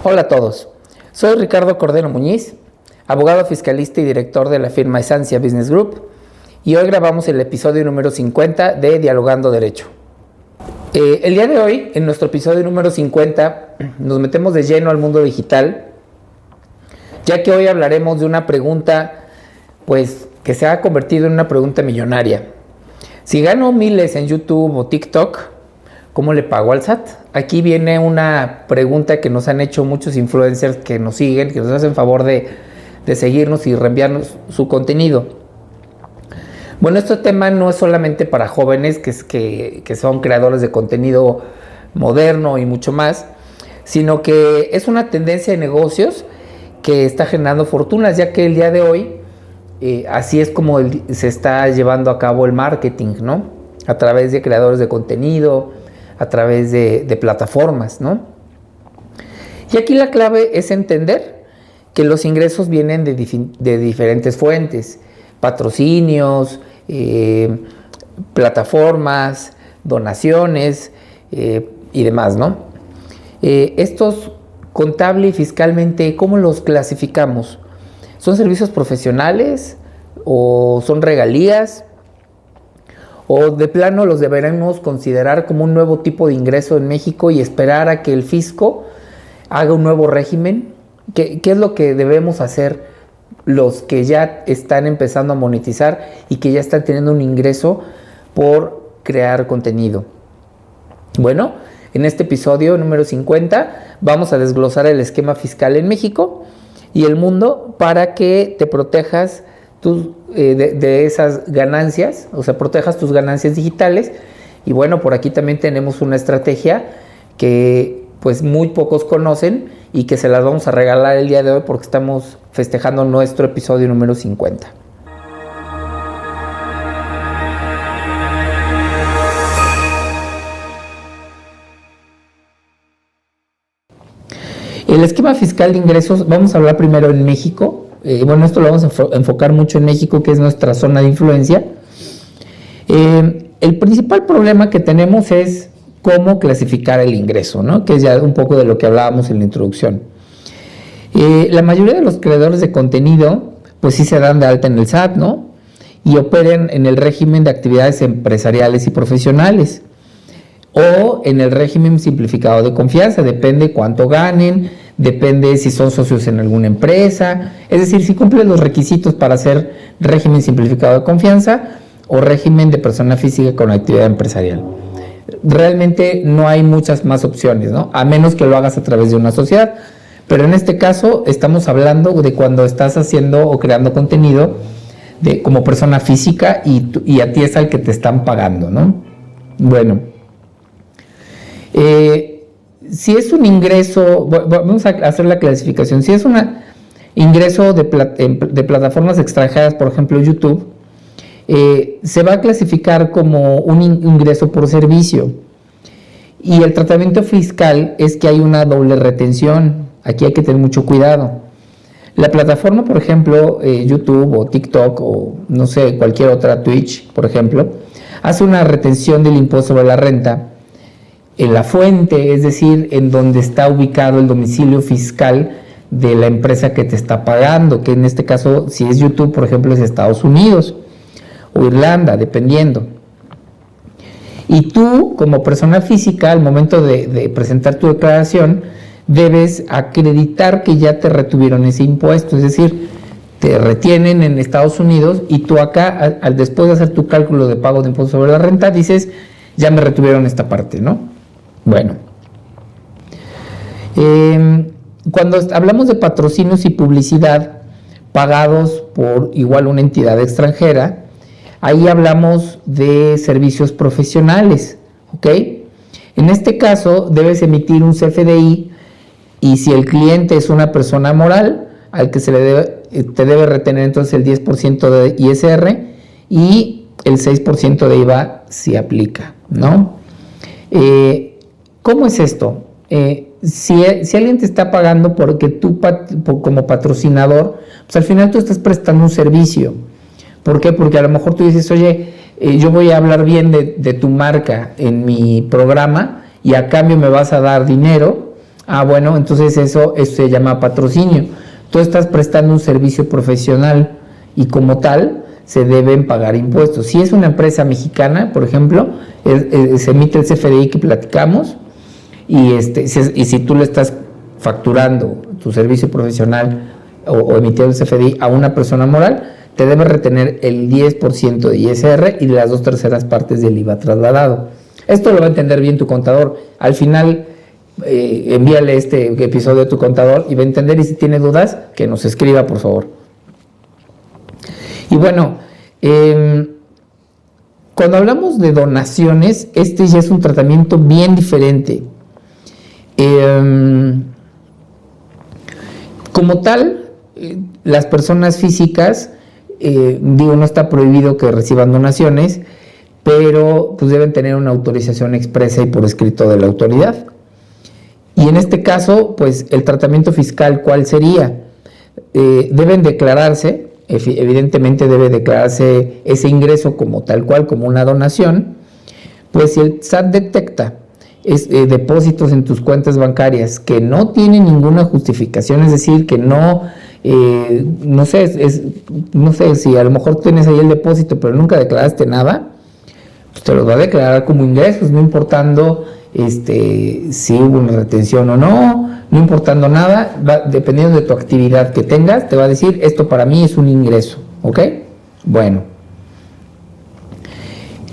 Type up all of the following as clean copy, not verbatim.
Hola a todos, soy Ricardo Cordero Muñiz, abogado fiscalista y director de la firma Esancia Business Group, y hoy grabamos el episodio número 50 de Dialogando Derecho. El día de hoy, en nuestro episodio número 50, nos metemos de lleno al mundo digital, ya que hoy hablaremos de una pregunta, pues, que se ha convertido en una pregunta millonaria. Si gano miles en YouTube o TikTok, ¿cómo le pago al SAT? Aquí viene una pregunta que nos han hecho muchos influencers que nos siguen, que nos hacen favor de seguirnos y reenviarnos su contenido. Bueno, este tema no es solamente para jóvenes que son creadores de contenido moderno y mucho más, sino que es una tendencia de negocios que está generando fortunas, ya que el día de hoy así es como se está llevando a cabo el marketing, ¿no? A través de creadores de contenido, a través de plataformas, ¿no? Y aquí la clave es entender que los ingresos vienen de diferentes fuentes: patrocinios, plataformas, donaciones y demás, ¿no? Estos contable y fiscalmente, ¿cómo los clasificamos? ¿Son servicios profesionales o son regalías? ¿O de plano los deberemos considerar como un nuevo tipo de ingreso en México y esperar a que el fisco haga un nuevo régimen? ¿Qué es lo que debemos hacer los que ya están empezando a monetizar y que ya están teniendo un ingreso por crear contenido? Bueno, en este episodio número 50 vamos a desglosar el esquema fiscal en México y el mundo para que te protejas de esas ganancias, o sea, protejas tus ganancias digitales. Y bueno, por aquí también tenemos una estrategia que pues muy pocos conocen y que se las vamos a regalar el día de hoy porque estamos festejando nuestro episodio número 50. El esquema fiscal de ingresos, vamos a hablar primero en México. Bueno, esto lo vamos a enfocar mucho en México, que es nuestra zona de influencia. El principal problema que tenemos es cómo clasificar el ingreso, ¿no? Que es ya un poco de lo que hablábamos en la introducción. La mayoría de los creadores de contenido, pues sí se dan de alta en el SAT, ¿no? Y operan en el régimen de actividades empresariales y profesionales, o en el régimen simplificado de confianza, depende cuánto ganen, depende si son socios en alguna empresa, es decir, si cumplen los requisitos para hacer régimen simplificado de confianza o régimen de persona física con actividad empresarial. Realmente no hay muchas más opciones, ¿no? A menos que lo hagas a través de una sociedad, pero en este caso estamos hablando de cuando estás haciendo o creando contenido como persona física y a ti es al que te están pagando, ¿no? Bueno, si es un ingreso, vamos a hacer la clasificación. Si es un ingreso de plataformas extranjeras, por ejemplo YouTube, se va a clasificar como un ingreso por servicio. Y el tratamiento fiscal es que hay una doble retención. Aquí hay que tener mucho cuidado. La plataforma, por ejemplo, YouTube o TikTok o no sé, cualquier otra, Twitch, por ejemplo, hace una retención del impuesto sobre la renta en la fuente, es decir, en donde está ubicado el domicilio fiscal de la empresa que te está pagando, que en este caso, si es YouTube, por ejemplo, es Estados Unidos o Irlanda, dependiendo. Y tú, como persona física, al momento de presentar tu declaración, debes acreditar que ya te retuvieron ese impuesto, es decir, te retienen en Estados Unidos y tú acá, después de hacer tu cálculo de pago de impuesto sobre la renta, dices, ya me retuvieron esta parte, ¿no? Bueno, cuando hablamos de patrocinios y publicidad pagados por igual una entidad extranjera, ahí hablamos de servicios profesionales, ¿ok? En este caso debes emitir un CFDI y si el cliente es una persona moral, al que te debe retener entonces el 10% de ISR y el 6% de IVA si aplica, ¿no? ¿Cómo es esto? Si alguien te está pagando porque tú como patrocinador, pues al final tú estás prestando un servicio. ¿Por qué? Porque a lo mejor tú dices, oye, yo voy a hablar bien de tu marca en mi programa y a cambio me vas a dar dinero Ah, bueno, entonces eso se llama patrocinio. Tú estás prestando un servicio profesional y como tal se deben pagar impuestos. Si es una empresa mexicana, por ejemplo, se emite el CFDI que platicamos y si tú le estás facturando tu servicio profesional o emitiendo el CFDI a una persona moral, te debe retener el 10% de ISR y las 2/3 partes del IVA trasladado. Esto lo va a entender bien tu contador. Al final, envíale este episodio a tu contador y va a entender, y si tiene dudas, que nos escriba, por favor. Y bueno, cuando hablamos de donaciones, este ya es un tratamiento bien diferente. Como tal, las personas físicas, no está prohibido que reciban donaciones, pero pues deben tener una autorización expresa y por escrito de la autoridad. Y en este caso, pues el tratamiento fiscal, ¿cuál sería? Deben declararse, evidentemente debe declararse ese ingreso como tal cual, como una donación. Pues si el SAT detecta depósitos en tus cuentas bancarias que no tienen ninguna justificación, es decir, que no sé si a lo mejor tienes ahí el depósito pero nunca declaraste nada, pues te los va a declarar como ingresos, no importando si hubo una retención o no importando nada, dependiendo de tu actividad que tengas, te va a decir, esto para mí es un ingreso, ¿ok? Bueno.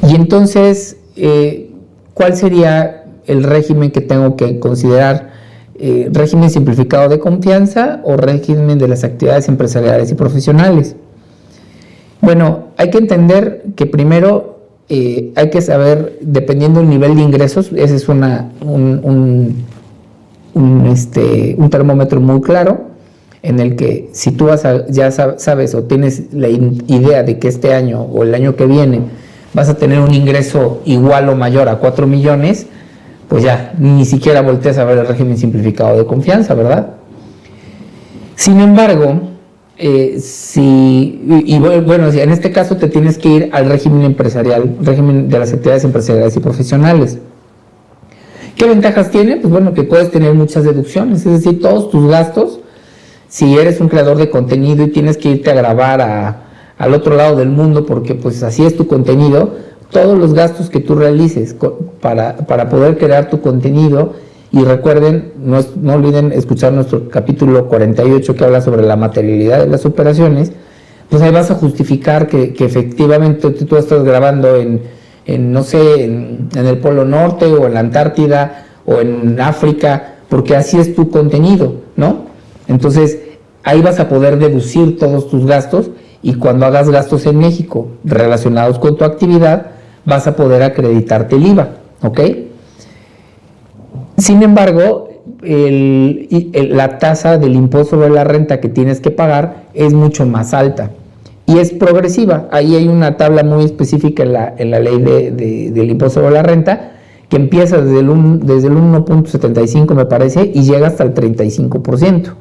Y entonces, ¿cuál sería el régimen que tengo que considerar? ¿Régimen simplificado de confianza o régimen de las actividades empresariales y profesionales? Bueno, hay que entender que primero hay que saber, dependiendo del nivel de ingresos, ese es un termómetro muy claro, en el que si tú ya sabes o tienes la idea de que este año o el año que viene vas a tener un ingreso igual o mayor a 4 millones, pues ya ni siquiera volteas a ver el régimen simplificado de confianza, ¿verdad? Sin embargo, en este caso te tienes que ir al régimen empresarial, régimen de las actividades empresariales y profesionales. ¿Qué ventajas tiene? Pues bueno, que puedes tener muchas deducciones, es decir, todos tus gastos, si eres un creador de contenido y tienes que irte a grabar al otro lado del mundo porque pues así es tu contenido, todos los gastos que tú realices para poder crear tu contenido, y recuerden, no olviden escuchar nuestro capítulo 48 que habla sobre la materialidad de las operaciones, pues ahí vas a justificar que efectivamente tú estás grabando en el Polo Norte o en la Antártida o en África, porque así es tu contenido, ¿no? Entonces, ahí vas a poder deducir todos tus gastos, y cuando hagas gastos en México relacionados con tu actividad, vas a poder acreditarte el IVA, ¿ok? Sin embargo, la tasa del impuesto sobre la renta que tienes que pagar es mucho más alta y es progresiva. Ahí hay una tabla muy específica en la ley del impuesto sobre la renta, que empieza desde el 1.75 me parece y llega hasta el 35%.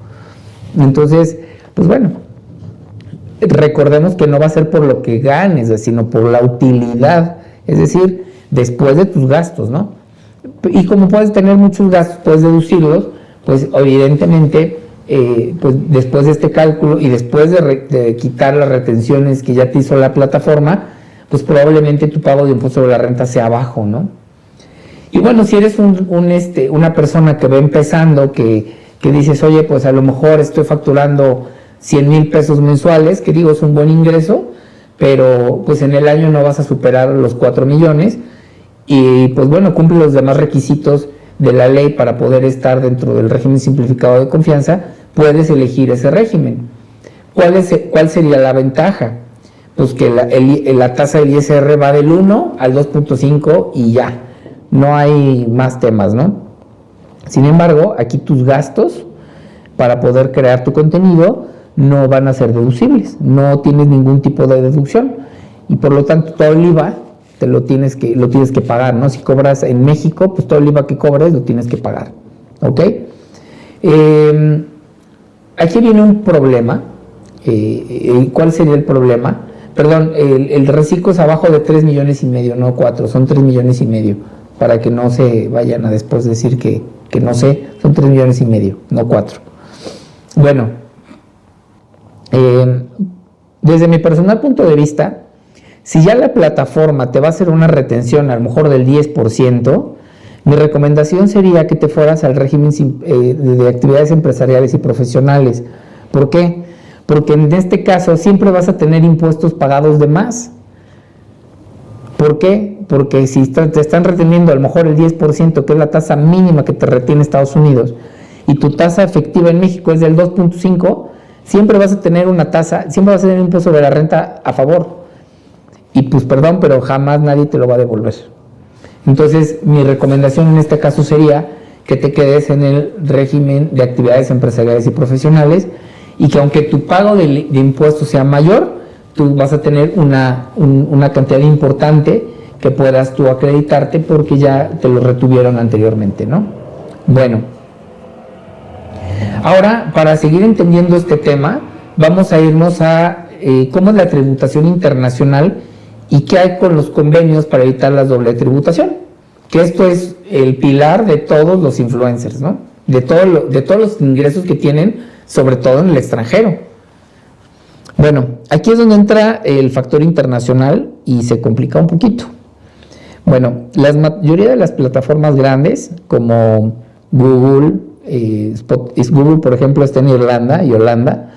Entonces, pues bueno, recordemos que no va a ser por lo que ganes, sino por la utilidad, es decir, después de tus gastos, ¿no? Y como puedes tener muchos gastos, puedes deducirlos, pues evidentemente, pues después de este cálculo y después de quitar las retenciones que ya te hizo la plataforma, pues probablemente tu pago de impuesto sobre la renta sea bajo, ¿no? Y bueno, si eres una persona que va empezando, que dices, oye, pues a lo mejor estoy facturando 100,000 pesos mensuales, que digo, es un buen ingreso, pero pues en el año no vas a superar los 4 millones, y pues bueno, cumple los demás requisitos de la ley para poder estar dentro del régimen simplificado de confianza, puedes elegir ese régimen. ¿Cuál sería la ventaja? Pues que la tasa del ISR va del 1 al 2.5 y ya, no hay más temas, ¿no? Sin embargo, aquí tus gastos para poder crear tu contenido no van a ser deducibles, no tienes ningún tipo de deducción, y por lo tanto todo el IVA lo tienes que pagar, ¿no? Si cobras en México, pues todo el IVA que cobres lo tienes que pagar, ¿ok? Aquí viene un problema. ¿Cuál sería el problema? Perdón, el reciclo es abajo de 3,5 millones, no 4, son 3,5 millones, para que no se vayan a después decir que no sé. son 3,5 millones, no 4. Bueno, desde mi personal punto de vista, si ya la plataforma te va a hacer una retención a lo mejor del 10%, mi recomendación sería que te fueras al régimen de actividades empresariales y profesionales. ¿Por qué? Porque en este caso siempre vas a tener impuestos pagados de más. ¿Por qué? Porque si te están reteniendo a lo mejor el 10%, que es la tasa mínima que te retiene Estados Unidos, y tu tasa efectiva en México es del 2.5, siempre vas a tener una tasa, siempre vas a tener un impuesto sobre la renta a favor. Y pues perdón, pero jamás nadie te lo va a devolver. Entonces, mi recomendación en este caso sería que te quedes en el régimen de actividades empresariales y profesionales, y que aunque tu pago de impuestos sea mayor, tú vas a tener una cantidad importante que puedas tú acreditarte porque ya te lo retuvieron anteriormente, ¿no? Bueno, ahora para seguir entendiendo este tema, vamos a irnos a cómo es la tributación internacional y qué hay con los convenios para evitar la doble tributación, que esto es el pilar de todos los influencers, ¿no? De todos los ingresos que tienen, sobre todo en el extranjero. Bueno, aquí es donde entra el factor internacional y se complica un poquito. Bueno, la mayoría de las plataformas grandes, como Google, Google por ejemplo está en Irlanda y Holanda,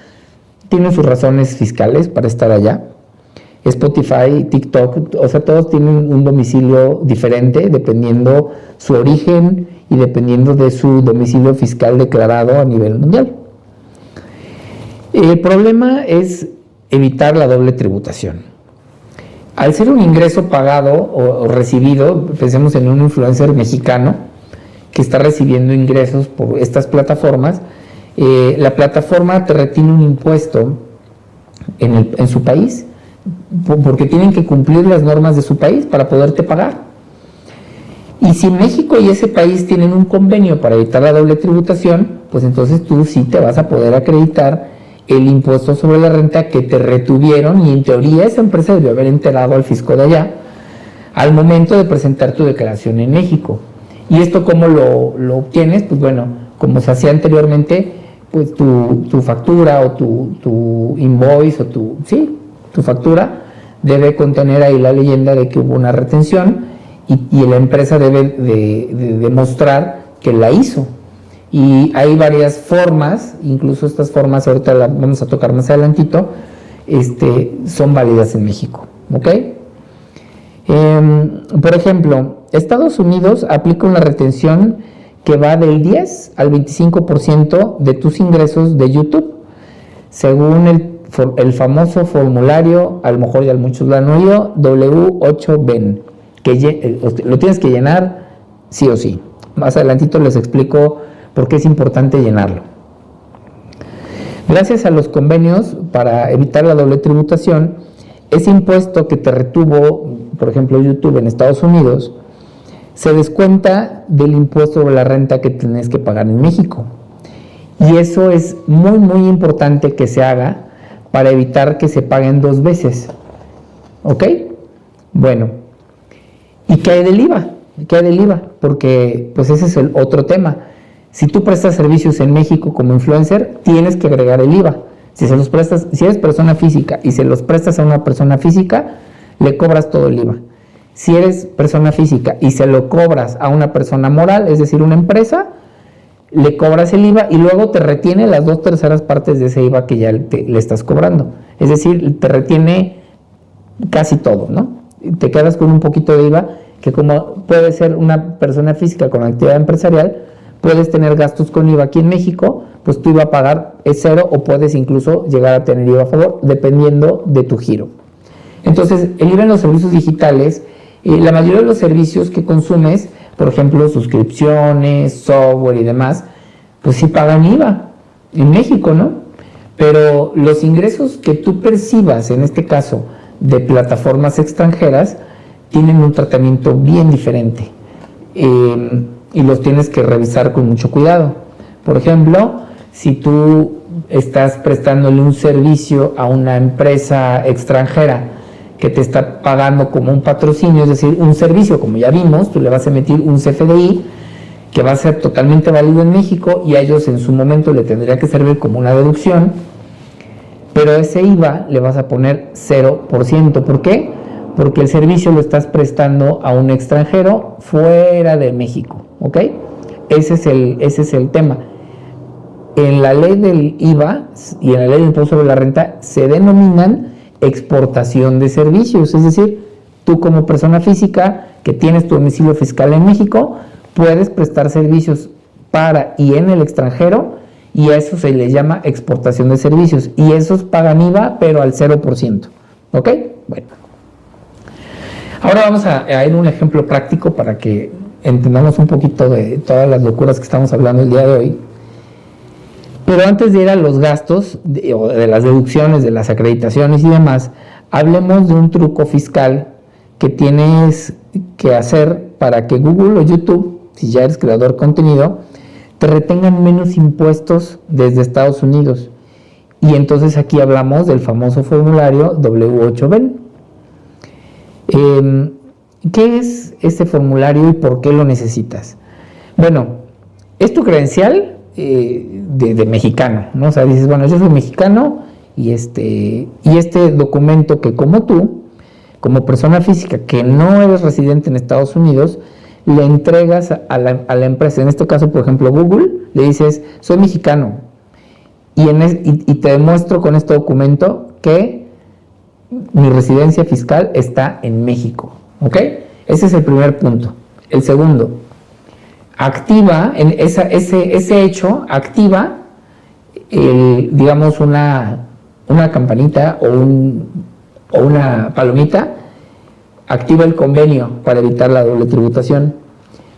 tienen sus razones fiscales para estar allá. Spotify, TikTok, o sea, todos tienen un domicilio diferente dependiendo su origen y dependiendo de su domicilio fiscal declarado a nivel mundial. El problema es evitar la doble tributación. Al ser un ingreso pagado o recibido, pensemos en un influencer mexicano que está recibiendo ingresos por estas plataformas, la plataforma te retiene un impuesto en su país, porque tienen que cumplir las normas de su país para poderte pagar. Y si México y ese país tienen un convenio para evitar la doble tributación, pues entonces tú sí te vas a poder acreditar el impuesto sobre la renta que te retuvieron, y en teoría esa empresa debió haber enterado al fisco de allá al momento de presentar tu declaración en México. ¿Y esto cómo lo obtienes? Pues bueno, como se hacía anteriormente, pues tu factura o tu invoice o tu factura debe contener ahí la leyenda de que hubo una retención, y la empresa debe de demostrar que la hizo. Y hay varias formas, incluso estas formas ahorita las vamos a tocar más adelantito, son válidas en México, ¿ok? Por ejemplo, Estados Unidos aplica una retención que va del 10 al 25% de tus ingresos de YouTube, según el famoso formulario, a lo mejor ya muchos lo han oído, W8BEN, que lo tienes que llenar sí o sí. Más adelantito les explico por qué es importante llenarlo. Gracias a los convenios para evitar la doble tributación, ese impuesto que te retuvo, por ejemplo, YouTube en Estados Unidos, se descuenta del impuesto sobre la renta que tienes que pagar en México. Y eso es muy, muy importante que se haga para evitar que se paguen dos veces. ¿Ok? Bueno, ¿y qué hay del IVA? ¿Qué hay del IVA? Porque pues ese es el otro tema. Si tú prestas servicios en México como influencer, tienes que agregar el IVA. Si eres persona física y se los prestas a una persona física, le cobras todo el IVA. Si eres persona física y se lo cobras a una persona moral, es decir, una empresa, le cobras el IVA y luego te retiene las 2/3 partes de ese IVA que ya le estás cobrando. Es decir, te retiene casi todo, ¿no? Te quedas con un poquito de IVA, que como puede ser una persona física con actividad empresarial, puedes tener gastos con IVA aquí en México, pues tu IVA a pagar es 0 o puedes incluso llegar a tener IVA a favor, dependiendo de tu giro. Entonces, el IVA en los servicios digitales, la mayoría de los servicios que consumes, por ejemplo, suscripciones, software y demás, pues sí pagan IVA en México, ¿no? Pero los ingresos que tú percibas, en este caso, de plataformas extranjeras, tienen un tratamiento bien diferente. Y los tienes que revisar con mucho cuidado. Por ejemplo, si tú estás prestándole un servicio a una empresa extranjera que te está pagando como un patrocinio, es decir, un servicio, como ya vimos, tú le vas a emitir un CFDI, que va a ser totalmente válido en México y a ellos en su momento le tendría que servir como una deducción, pero ese IVA le vas a poner 0%. ¿Por qué? Porque el servicio lo estás prestando a un extranjero fuera de México, ¿ok? Ese es el tema. En la ley del IVA y en la ley del impuesto sobre la renta se denominan exportación de servicios, es decir, tú como persona física que tienes tu domicilio fiscal en México, puedes prestar servicios para y en el extranjero, y a eso se le llama exportación de servicios, y esos pagan IVA pero al 0%, ¿ok? Bueno, ahora vamos a ir a un ejemplo práctico para que entendamos un poquito de todas las locuras que estamos hablando el día de hoy. Pero antes de ir a los gastos de las deducciones, de las acreditaciones y demás, hablemos de un truco fiscal que tienes que hacer para que Google o YouTube, si ya eres creador de contenido, te retengan menos impuestos desde Estados Unidos. Y entonces aquí hablamos del famoso formulario W8BEN. ¿Qué es este formulario y por qué lo necesitas? Bueno, es tu credencial de mexicano, ¿no? O sea, dices, bueno, yo soy mexicano y este documento que como tú, como persona física que no eres residente en Estados Unidos, le entregas a la empresa, en este caso, por ejemplo, Google, le dices, soy mexicano y te demuestro con este documento que mi residencia fiscal está en México, ¿ok? Ese es el primer punto. El segundo, activa, ese hecho activa, digamos, una campanita o una palomita, activa el convenio para evitar la doble tributación.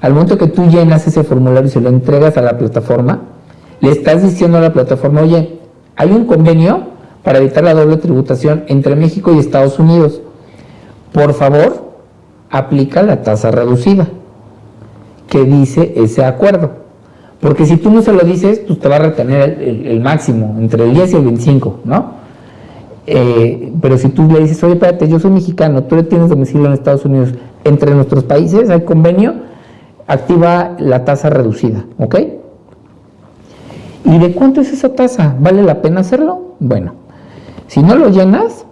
Al momento que tú llenas ese formulario y se lo entregas a la plataforma, le estás diciendo a la plataforma, oye, hay un convenio para evitar la doble tributación entre México y Estados Unidos. Por favor, aplica la tasa reducida que dice ese acuerdo. Porque si tú no se lo dices, pues te va a retener el máximo, entre el 10 y el 25, ¿no? Pero si tú le dices, oye, espérate, yo soy mexicano, tú tienes domicilio en Estados Unidos, entre nuestros países hay convenio, activa la tasa reducida, ¿ok? ¿Y de cuánto es esa tasa? ¿Vale la pena hacerlo? Bueno, si no lo llenas,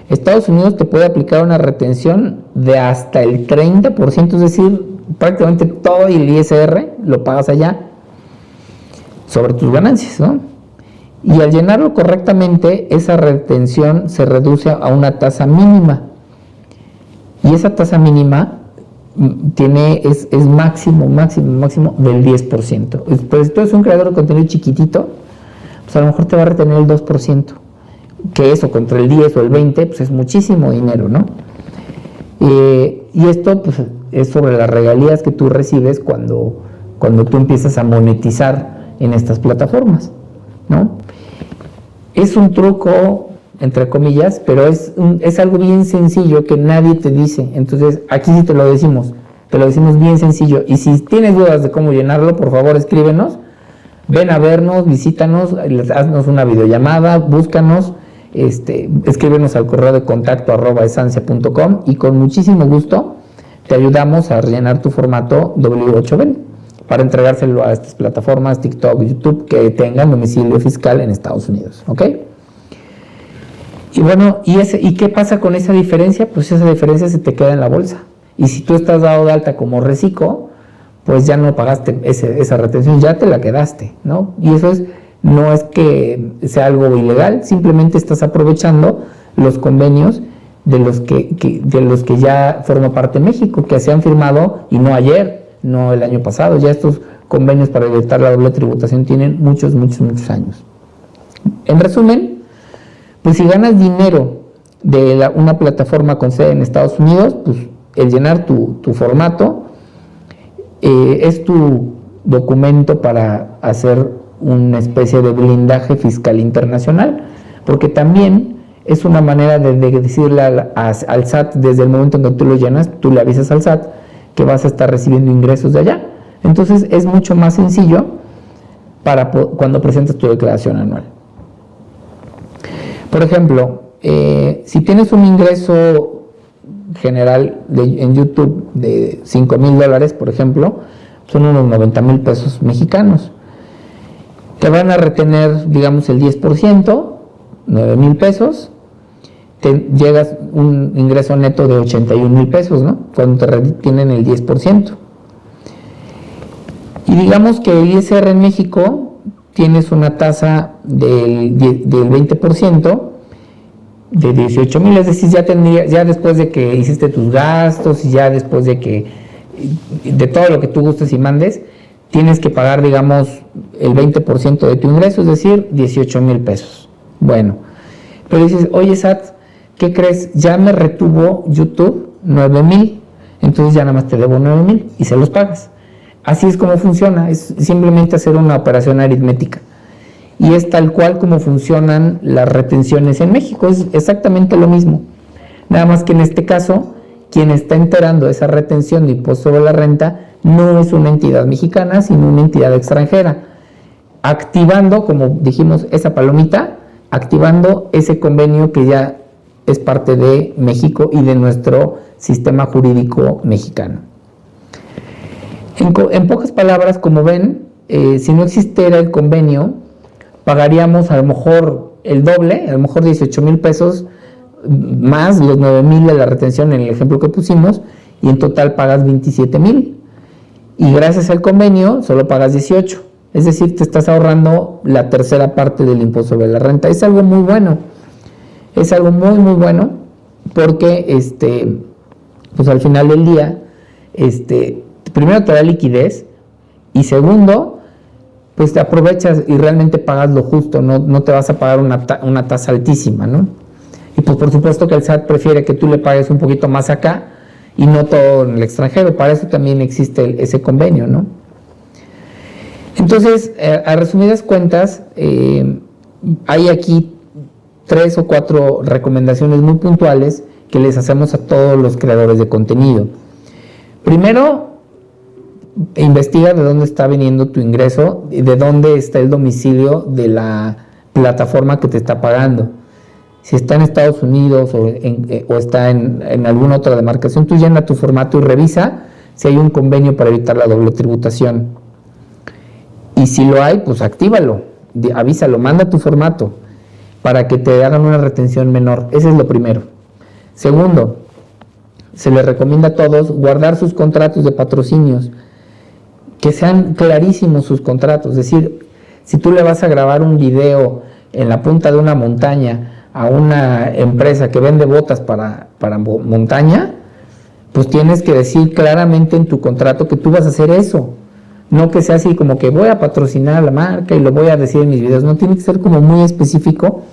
Estados Unidos te puede aplicar una retención de hasta el 30%, es decir, prácticamente todo el ISR lo pagas allá sobre tus ganancias, ¿no? Y al llenarlo correctamente, esa retención se reduce a una tasa mínima. Y esa tasa mínima es máximo del 10%. Pues si tú eres un creador de contenido chiquitito, pues a lo mejor te va a retener el 2%. Que eso contra el 10 o el 20, pues es muchísimo dinero, ¿no? Y esto pues es sobre las regalías que tú recibes cuando tú empiezas a monetizar en estas plataformas, ¿no? Es un truco, entre comillas, pero es algo bien sencillo que nadie te dice. Entonces, aquí sí te lo decimos bien sencillo. Y si tienes dudas de cómo llenarlo, por favor, escríbenos. Ven a vernos, visítanos, haznos una videollamada, búscanos, escríbenos al correo de contacto @esancia.com y con muchísimo gusto te ayudamos a rellenar tu formato W8BEN para entregárselo a estas plataformas, TikTok, YouTube, que tengan domicilio fiscal en Estados Unidos, ¿ok? Y bueno, ¿y qué pasa con esa diferencia? Pues esa diferencia se te queda en la bolsa. Y si tú estás dado de alta como reciclo, pues ya no pagaste esa retención, ya te la quedaste, ¿no? Y eso no es que sea algo ilegal, simplemente estás aprovechando los convenios de los que ya forma parte México, que se han firmado, y no ayer, no el año pasado. Ya estos convenios para evitar la doble tributación tienen muchos años. En resumen, pues si ganas dinero de una plataforma con sede en Estados Unidos, pues el llenar tu formato es tu documento para hacer una especie de blindaje fiscal internacional, porque también es una manera de decirle al SAT, desde el momento en que tú lo llenas, tú le avisas al SAT que vas a estar recibiendo ingresos de allá. Entonces es mucho más sencillo para cuando presentas tu declaración anual. Por ejemplo, si tienes un ingreso general en YouTube de $5,000, por ejemplo, son unos 90,000 pesos mexicanos. Te van a retener, digamos, el 10%, 9,000 pesos, te llegas un ingreso neto de 81,000 pesos, ¿no? Cuando te retienen el 10%. Y digamos que el ISR en México tienes una tasa del 20%, de 18,000, es decir, ya después de que hiciste tus gastos y ya después de todo lo que tú gustes y mandes, tienes que pagar, digamos, el 20% de tu ingreso, es decir, 18,000 pesos. Bueno, pero dices, oye, SAT, ¿qué crees? Ya me retuvo YouTube 9,000, entonces ya nada más te debo 9,000 y se los pagas. Así es como funciona, es simplemente hacer una operación aritmética. Y es tal cual como funcionan las retenciones en México, es exactamente lo mismo. Nada más que en este caso, quien está enterando esa retención de impuesto sobre la renta no es una entidad mexicana, sino una entidad extranjera. Activando, como dijimos, esa palomita, activando ese convenio que ya es parte de México y de nuestro sistema jurídico mexicano. En pocas palabras, como ven, si no existiera el convenio, pagaríamos a lo mejor el doble, a lo mejor 18,000 pesos, más los 9,000 de la retención en el ejemplo que pusimos, y en total pagas 27,000. Y gracias al convenio solo pagas 18. Es decir, te estás ahorrando la tercera parte del impuesto sobre la renta. Es algo muy bueno. Es algo muy, muy bueno porque, pues al final del día, primero te da liquidez y segundo, pues te aprovechas y realmente pagas lo justo, no te vas a pagar una tasa altísima, ¿no? Y pues por supuesto que el SAT prefiere que tú le pagues un poquito más acá y no todo en el extranjero, para eso también existe ese convenio, ¿no? Entonces, a resumidas cuentas, hay aquí 3 o 4 recomendaciones muy puntuales que les hacemos a todos los creadores de contenido. Primero, investiga de dónde está viniendo tu ingreso y de dónde está el domicilio de la plataforma que te está pagando. Si está en Estados Unidos o está en alguna otra demarcación, tú llena tu formato y revisa si hay un convenio para evitar la doble tributación. Y si lo hay, pues actívalo, avísalo, manda tu formato para que te hagan una retención menor. Ese es lo primero. Segundo, se les recomienda a todos guardar sus contratos de patrocinios, que sean clarísimos sus contratos. Es decir, si tú le vas a grabar un video en la punta de una montaña a una empresa que vende botas para montaña, pues tienes que decir claramente en tu contrato que tú vas a hacer eso. No que sea así como que voy a patrocinar a la marca y lo voy a decir en mis videos. No, tiene que ser como muy específico.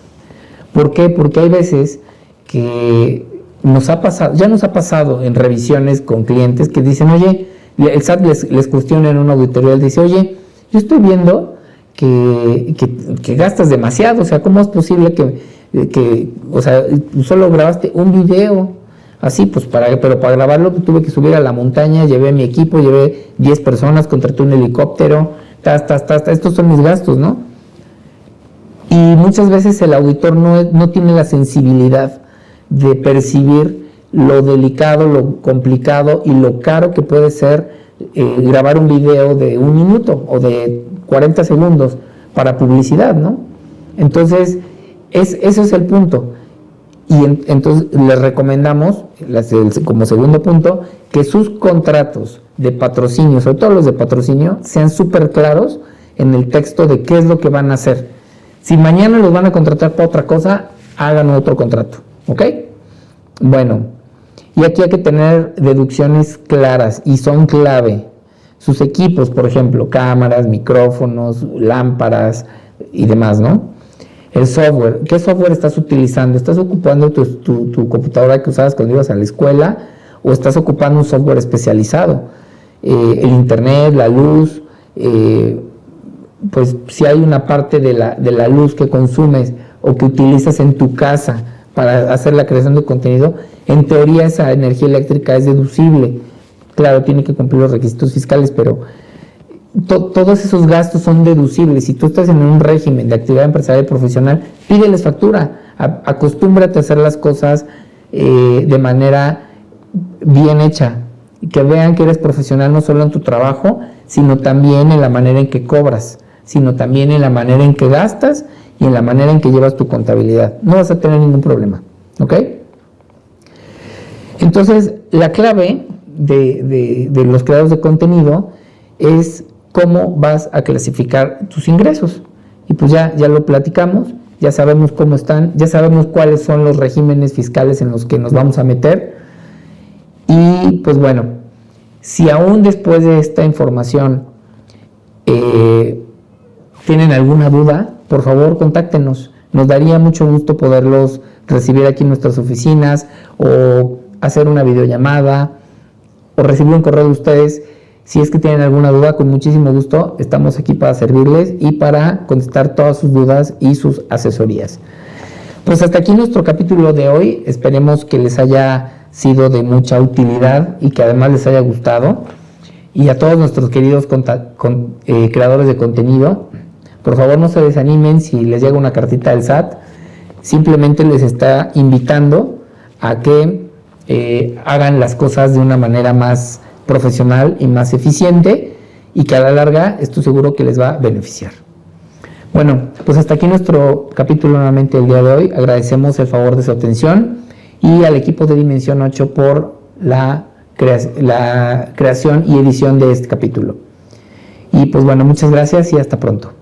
¿Por qué? Porque hay veces que ya nos ha pasado en revisiones con clientes que dicen, oye, el SAT les cuestiona en una auditoría, les dice, oye, yo estoy viendo que gastas demasiado, o sea, ¿cómo es posible que o sea, solo grabaste un video? Así, pues, pero para grabarlo tuve que subir a la montaña, llevé mi equipo, llevé 10 personas, contraté un helicóptero, estos son mis gastos, ¿no? Y muchas veces el auditor no tiene la sensibilidad de percibir lo delicado, lo complicado y lo caro que puede ser grabar un video de 1 minuto o de 40 segundos para publicidad, ¿no? Entonces, ese es el punto. Y entonces les recomendamos, como segundo punto, que sus contratos de patrocinio, sobre todo los de patrocinio, sean súper claros en el texto de qué es lo que van a hacer. Si mañana los van a contratar para otra cosa, hagan otro contrato, ¿ok? Bueno, y aquí hay que tener deducciones claras y son clave. Sus equipos, por ejemplo, cámaras, micrófonos, lámparas y demás, ¿no? El software, ¿qué software estás utilizando? ¿Estás ocupando tu computadora que usabas cuando ibas a la escuela o estás ocupando un software especializado? El internet, la luz, pues si hay una parte de la luz que consumes o que utilizas en tu casa para hacer la creación de contenido, en teoría esa energía eléctrica es deducible. Claro, tiene que cumplir los requisitos fiscales, pero todos esos gastos son deducibles. Si tú estás en un régimen de actividad empresarial y profesional, pídeles factura, acostúmbrate a hacer las cosas de manera bien hecha y que vean que eres profesional no solo en tu trabajo, sino también en la manera en que cobras, sino también en la manera en que gastas y en la manera en que llevas tu contabilidad. No vas a tener ningún problema, ¿ok? Entonces, la clave de los creadores de contenido es cómo vas a clasificar tus ingresos. Y pues ya lo platicamos, ya sabemos cómo están, ya sabemos cuáles son los regímenes fiscales en los que nos vamos a meter. Y pues bueno, si aún después de esta información tienen alguna duda, por favor contáctenos. Nos daría mucho gusto poderlos recibir aquí en nuestras oficinas o hacer una videollamada o recibir un correo de ustedes. Si es que tienen alguna duda, con muchísimo gusto estamos aquí para servirles y para contestar todas sus dudas y sus asesorías. Pues hasta aquí nuestro capítulo de hoy. Esperemos que les haya sido de mucha utilidad y que además les haya gustado. Y a todos nuestros queridos creadores de contenido, por favor no se desanimen si les llega una cartita del SAT. Simplemente les está invitando a que hagan las cosas de una manera más profesional y más eficiente, y que a la larga estoy seguro que les va a beneficiar. Bueno, pues hasta aquí nuestro capítulo nuevamente el día de hoy. Agradecemos el favor de su atención y al equipo de Dimensión 8 por la creación y edición de este capítulo. Y pues bueno, muchas gracias y hasta pronto.